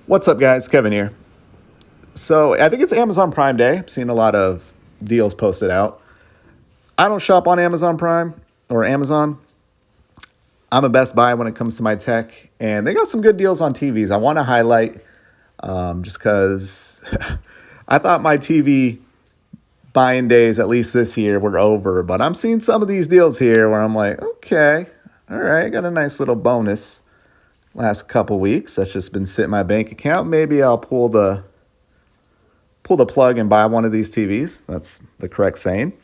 What's up, guys? Kevin here. So I think it's Amazon Prime Day. I've seen a lot of deals posted out. I don't shop on Amazon Prime or Amazon. I'm a Best Buy when it comes to my tech, and they got some good deals on TVs. I want to highlight just because I thought my TV buying days, at least this year, were over. But I'm seeing some of these deals here where I'm like, okay, all right, got a nice little bonus last couple weeks. That's just been sitting in my bank account. Maybe I'll pull the plug and buy one of these TVs. That's the correct saying.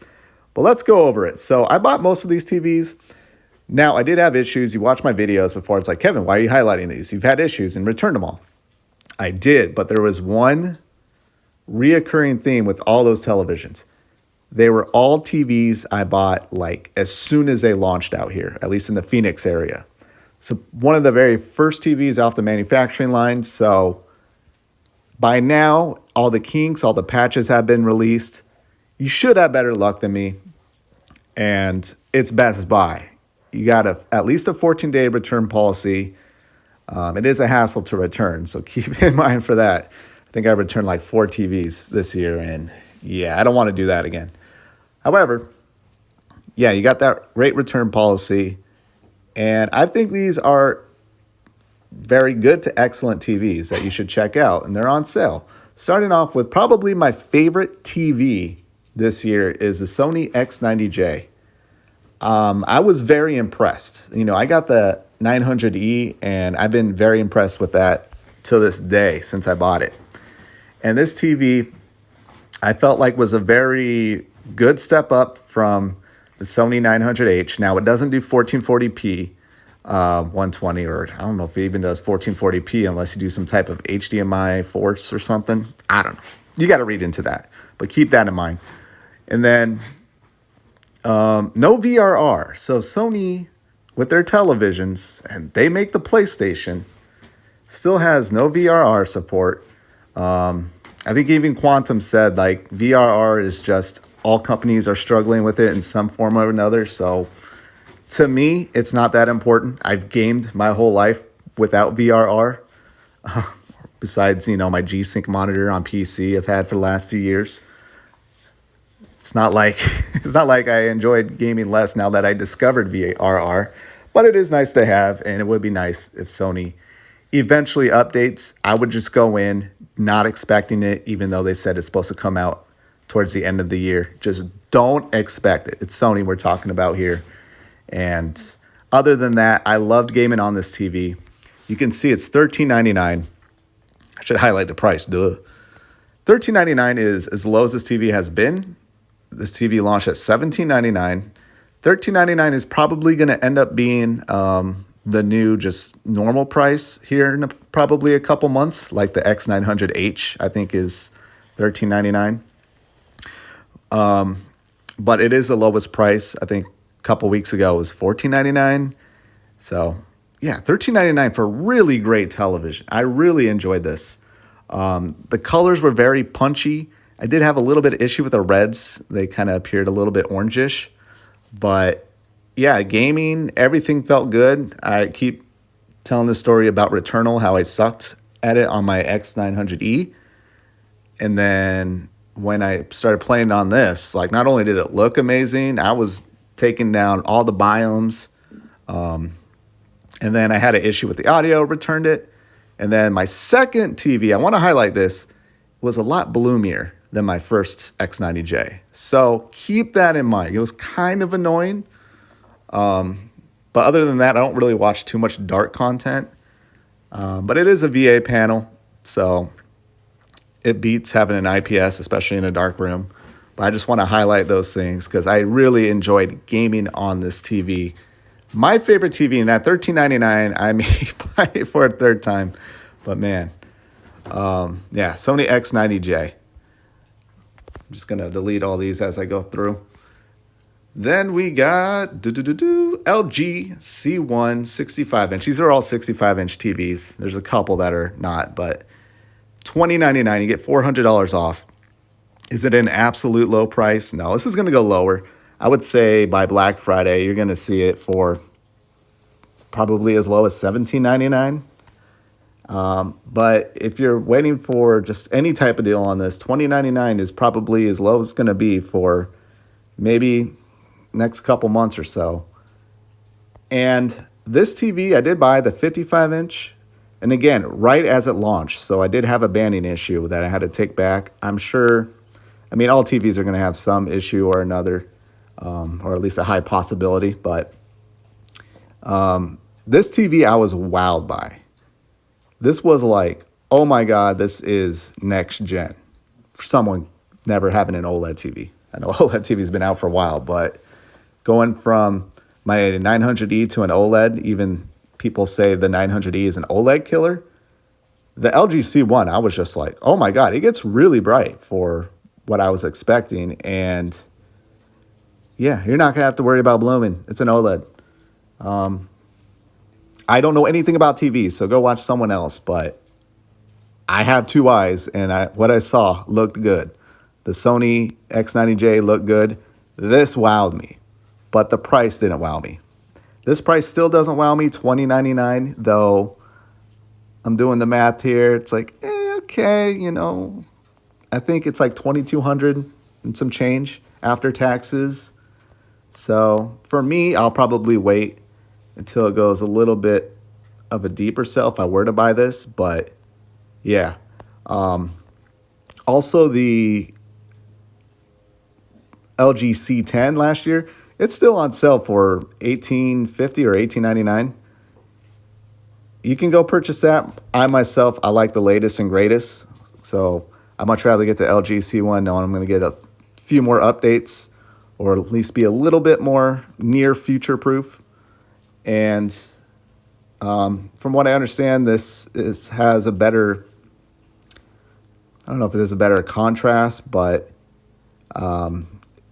But let's go over it. So I bought most of these TVs. Now, I did have issues. You watched my videos before. It's like, Kevin, why are you highlighting these? You've had issues and returned them all. I did, but there was one reoccurring theme with all those televisions. They were all TVs I bought like as soon as they launched out here, at least in the Phoenix area. So one of the very first TVs off the manufacturing line. So by now, all the kinks, all the patches have been released. You should have better luck than me. And it's Best Buy. You got at least a 14-day return policy. It is a hassle to return, so keep in mind for that. I think I returned like 4 TVs this year, and yeah, I don't want to do that again. However, yeah, you got that great return policy, and I think these are very good to excellent TVs that you should check out, and they're on sale. Starting off with probably my favorite TV this year is the Sony X90J. I was very impressed. I got the 900E, and I've been very impressed with that to this day since I bought it. And this TV, I felt like was a very good step up from the Sony 900H. Now, it doesn't do 1440p, 120, or I don't know if it even does 1440p unless you do some type of HDMI force or something. I don't know. You got to read into that, but keep that in mind. And then no VRR. So Sony, with their televisions, and they make the PlayStation, still has no VRR support. I think even Quantum said like VRR is just all companies are struggling with it in some form or another. So to me, it's not that important. I've gamed my whole life without VRR. Besides, my G-Sync monitor on PC I've had for the last few years. It's not like I enjoyed gaming less now that I discovered VRR, but it is nice to have, and it would be nice if Sony eventually updates. I would just go in not expecting it, even though they said it's supposed to come out towards the end of the year. Just don't expect it. It's Sony we're talking about here. And other than that, I loved gaming on this TV. You can see it's $13.99. I should highlight the price, duh. $13.99 is as low as this TV has been. This TV launched at $17.99. $13.99 is probably going to end up being the new just normal price here in probably a couple months, like the X900H, I think is $13.99. But it is the lowest price. I think a couple weeks ago was $14.99. So yeah, $13.99 for really great television. I really enjoyed this. The colors were very punchy. I did have a little bit of issue with the reds. They kind of appeared a little bit orangish. But yeah, gaming, everything felt good. I keep telling the story about Returnal, how I sucked at it on my X900E. And then when I started playing on this, like not only did it look amazing, I was taking down all the biomes. And then I had an issue with the audio, returned it. And then my second TV, I want to highlight this, was a lot bloomier than my first X90J. So keep that in mind. It was kind of annoying. But other than that, I don't really watch too much dark content. But it is a VA panel, so it beats having an IPS, especially in a dark room. But I just want to highlight those things because I really enjoyed gaming on this TV. My favorite TV, and at $13.99, I may buy it for a third time. But man, yeah, Sony X90J. I'm just going to delete all these as I go through. Then we got LG C1 65-inch. These are all 65-inch TVs. There's a couple that are not, but $20.99, you get $400 off. Is it an absolute low price? No, this is going to go lower. I would say by Black Friday, you're going to see it for probably as low as $17.99. But if you're waiting for just any type of deal on this, $20.99 is probably as low as it's going to be for maybe next couple months or so. And this TV, I did buy the 55-inch. And again, right as it launched. So I did have a banding issue that I had to take back. I'm sure, I mean, all TVs are going to have some issue or another, or at least a high possibility. But this TV I was wowed by. This was like, oh my God, this is next gen. For someone never having an OLED TV. I know OLED TV's been out for a while, but going from my 900E to an OLED, even people say the 900E is an OLED killer. The LG C1, I was just like, oh my God, it gets really bright for what I was expecting. And yeah, you're not going to have to worry about blooming. It's an OLED. I don't know anything about TVs, so go watch someone else. But I have two eyes, and what I saw looked good. The Sony X90J looked good. This wowed me, but the price didn't wow me. This price still doesn't wow me, $20.99, though I'm doing the math here. It's like, okay, you know, I think it's like $2,200 and some change after taxes. So for me, I'll probably wait until it goes a little bit of a deeper sell if I were to buy this. But yeah. Also, the LG C10 last year, it's still on sale for $18.50 or $18.99. You can go purchase that. I myself, I like the latest and greatest. So I'd much rather get the LG C1 knowing I'm going to get a few more updates, or at least be a little bit more near future proof. And from what I understand, this has a better, I don't know if it has a better contrast, but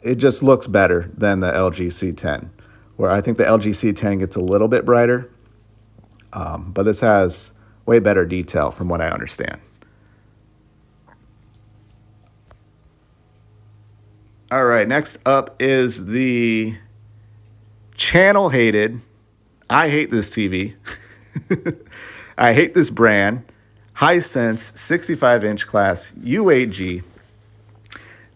it just looks better than the LG C10, where I think the LG C10 gets a little bit brighter. But this has way better detail from what I understand. All right, next up is the channel hated. I hate this TV. I hate this brand. Hisense 65-inch class U8G.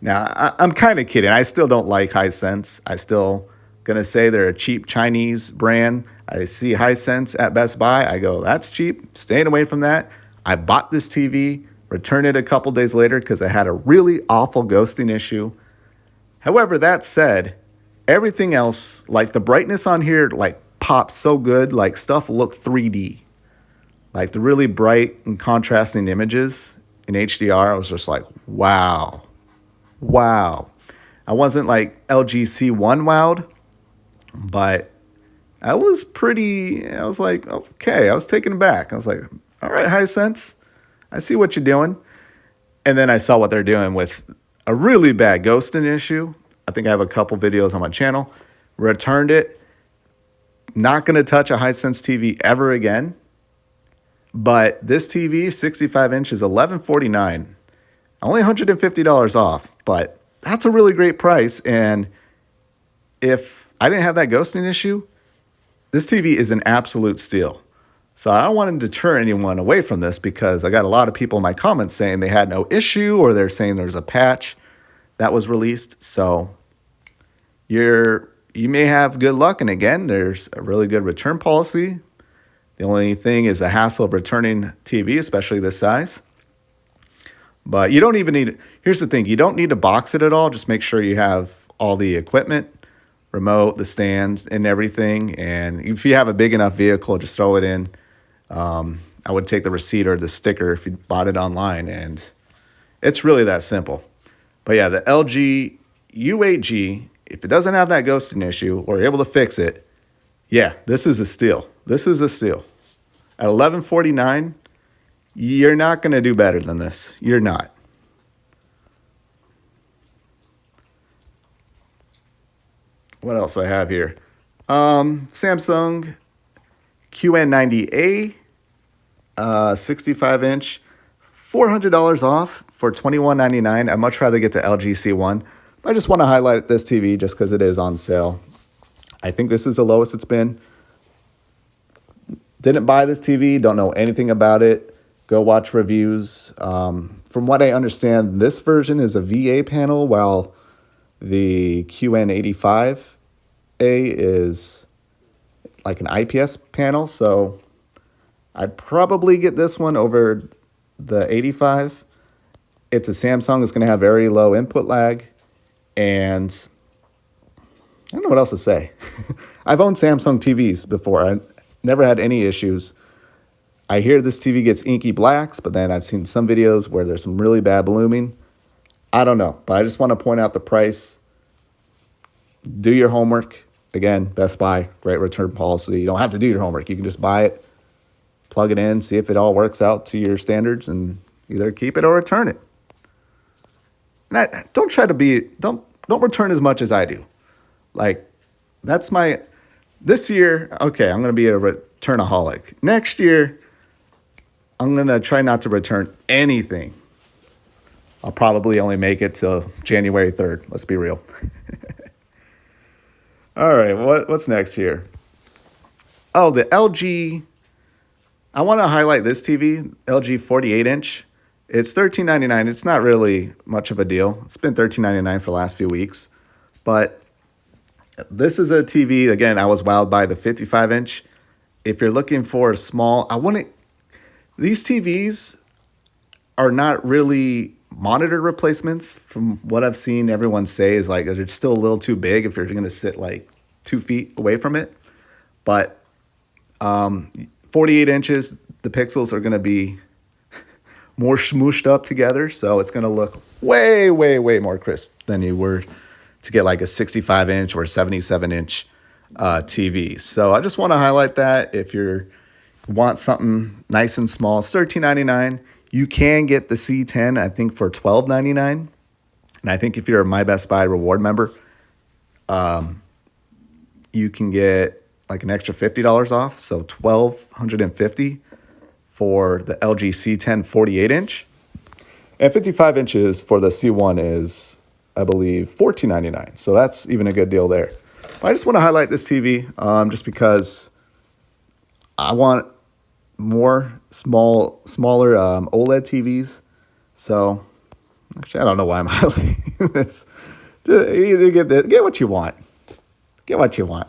Now, I'm kind of kidding. I still don't like Hisense. I still going to say they're a cheap Chinese brand. I see Hisense at Best Buy. I go, that's cheap. Staying away from that. I bought this TV, returned it a couple days later because I had a really awful ghosting issue. However, that said, everything else, like the brightness on here, like pops so good. Like stuff looked 3D. Like the really bright and contrasting images in HDR, I was just like, wow. Wow. I wasn't like LG C1 wowed, but I was like, okay, I was taken aback. I was like, all right, Hisense, I see what you're doing. And then I saw what they're doing with a really bad ghosting issue. I think I have a couple videos on my channel. Returned it. Not going to touch a Hisense TV ever again. But this TV, 65 inches, $11.49. Only $150 off, but that's a really great price. And if I didn't have that ghosting issue, this TV is an absolute steal. So I don't want to deter anyone away from this, because I got a lot of people in my comments saying they had no issue, or they're saying there's a patch that was released. So you may have good luck. And again, there's a really good return policy. The only thing is the hassle of returning TV, especially this size. But you don't even need, here's the thing, you don't need to box it at all. Just make sure you have all the equipment, remote, the stands, and everything. And if you have a big enough vehicle, just throw it in. I would take the receipt or the sticker if you bought it online, and it's really that simple. But yeah, the LG U8G, if it doesn't have that ghosting issue or you're able to fix it, yeah, this is a steal. This is a steal. At $11.49, you're not going to do better than this. You're not. What else do I have here? Samsung QN90A, 65-inch, $400 off for $21.99. I'd much rather get the LG C1. But I just want to highlight this TV just because it is on sale. I think this is the lowest it's been. Didn't buy this TV, don't know anything about it. Go watch reviews. From what I understand, this version is a VA panel, while the QN85A is like an IPS panel. So I'd probably get this one over the 85. It's a Samsung. It's going to have very low input lag. And I don't know what else to say. I've owned Samsung TVs before. I never had any issues. I hear this TV gets inky blacks, but then I've seen some videos where there's some really bad blooming. I don't know, but I just want to point out the price. Do your homework. Again, Best Buy, great return policy. You don't have to do your homework. You can just buy it, plug it in, see if it all works out to your standards, and either keep it or return it. And don't try to be, don't return as much as I do. Like, that's my, this year, okay, I'm going to be a returnaholic. Next year, I'm going to try not to return anything. I'll probably only make it till January 3rd. Let's be real. All right, what's next here? Oh, the LG. I want to highlight this TV, LG 48-inch. It's $13.99. It's not really much of a deal. It's been $13.99 for the last few weeks. But this is a TV, again, I was wowed by the 55-inch. If you're looking for a small, these TVs are not really monitor replacements. From what I've seen everyone say is like they're still a little too big if you're going to sit like 2 feet away from it. But 48 inches, the pixels are going to be more smooshed up together. So it's going to look way, way, way more crisp than you were to get like a 65-inch or 77-inch TV. So I just want to highlight that. If you want something nice and small, it's $13.99. You can get the C10, I think, for $12.99. And I think if you're a My Best Buy reward member, you can get like an extra $50 off. So $1,250 for the LG C10 48-inch. And 55 inches for the C1 is, I believe, $14.99. So that's even a good deal there. I just want to highlight this TV just because I want more smaller OLED TVs. So actually, I don't know why I'm highlighting this. Just either get what you want. Get what you want.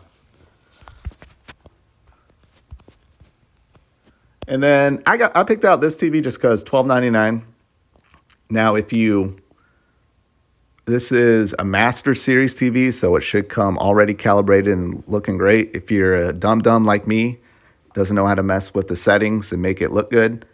And then I picked out this TV just because $12.99. Now, this is a Master Series TV, so it should come already calibrated and looking great. If you're a dumb like me, doesn't know how to mess with the settings and make it look good,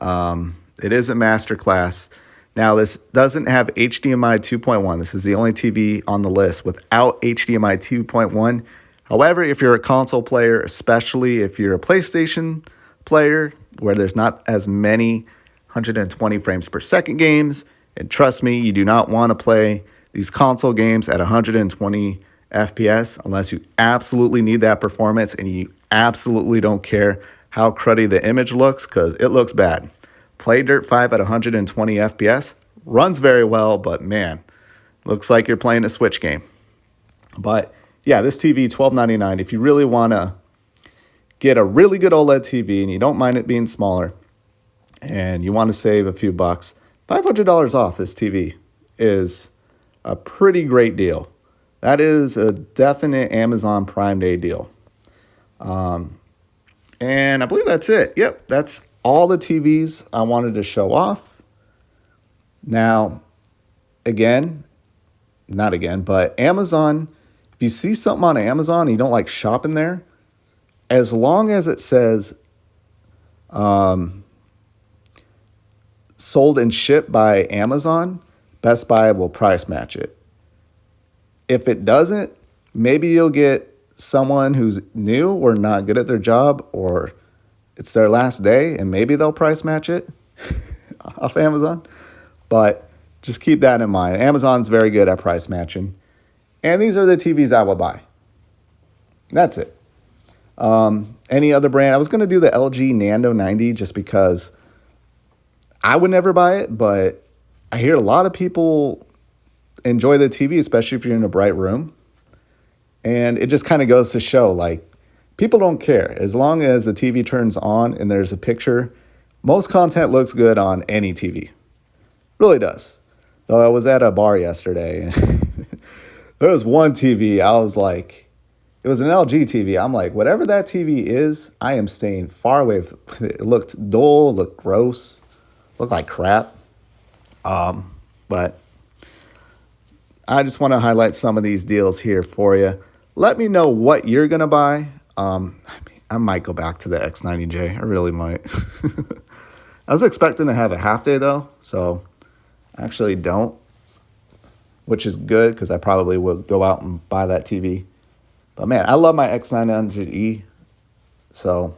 it is a master class. Now, this doesn't have HDMI 2.1. This is the only TV on the list without HDMI 2.1. However, if you're a console player, especially if you're a PlayStation player, where there's not as many 120 frames per second games, and trust me, you do not want to play these console games at 120 FPS unless you absolutely need that performance and you absolutely don't care how cruddy the image looks, because it looks bad. Play Dirt 5 at 120 FPS. Runs very well, but man, looks like you're playing a Switch game. But yeah, this TV, $12.99. If you really want to get a really good OLED TV and you don't mind it being smaller and you want to save a few bucks, $500 off this TV is a pretty great deal. That is a definite Amazon Prime Day deal. And I believe that's it. Yep, that's all the TVs I wanted to show off. Now, but Amazon, if you see something on Amazon and you don't like shopping there, as long as it says sold and shipped by Amazon, Best Buy will price match it. If it doesn't, maybe you'll get someone who's new or not good at their job, or it's their last day and maybe they'll price match it off Amazon. But just keep that in mind. Amazon's very good at price matching. And these are the TVs I will buy. That's it. Any other brand? I was going to do the LG Nano 90 just because I would never buy it, but I hear a lot of people enjoy the TV, especially if you're in a bright room. And it just kind of goes to show, like, People don't care. As long as the TV turns on and there's a picture, most content looks good on any TV. Really does. Though I was at a bar yesterday. There was one TV, I was like, it was an LG TV. I'm like, whatever that TV is, I am staying far away from it. It looked dull, looked gross, looked like crap. But I just want to highlight some of these deals here for you. Let me know what you're going to buy. I might go back to the X90J. I really might. I was expecting to have a half day though, so I actually don't, which is good because I probably will go out and buy that TV. But man, I love my X900E, so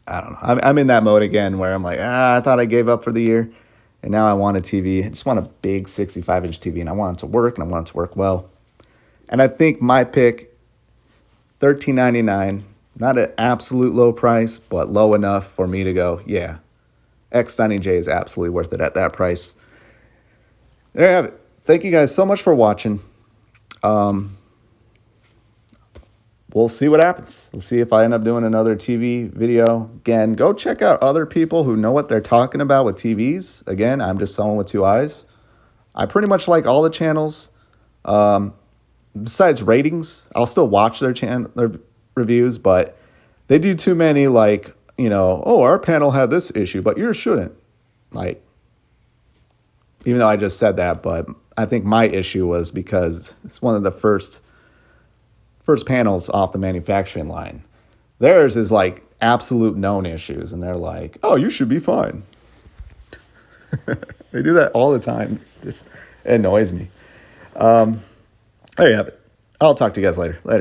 I don't know. I'm in that mode again where I'm like, I thought I gave up for the year, and now I want a TV. I just want a big 65-inch TV, and I want it to work, and I want it to work well. And I think my pick, $13.99, not an absolute low price, but low enough for me to go, yeah, X90J is absolutely worth it at that price. There you have it. Thank you guys so much for watching. We'll see what happens. We'll see if I end up doing another TV video. Again, go check out other people who know what they're talking about with TVs. Again, I'm just someone with two eyes. I pretty much like all the channels. Besides ratings, I'll still watch their reviews, but they do too many like, oh, our panel had this issue, but yours shouldn't. Like, even though I just said that, but I think my issue was because it's one of the first panels off the manufacturing line. Theirs is like absolute known issues, and they're like, oh, you should be fine. They do that all the time. Just annoys me. There you have it. I'll talk to you guys later.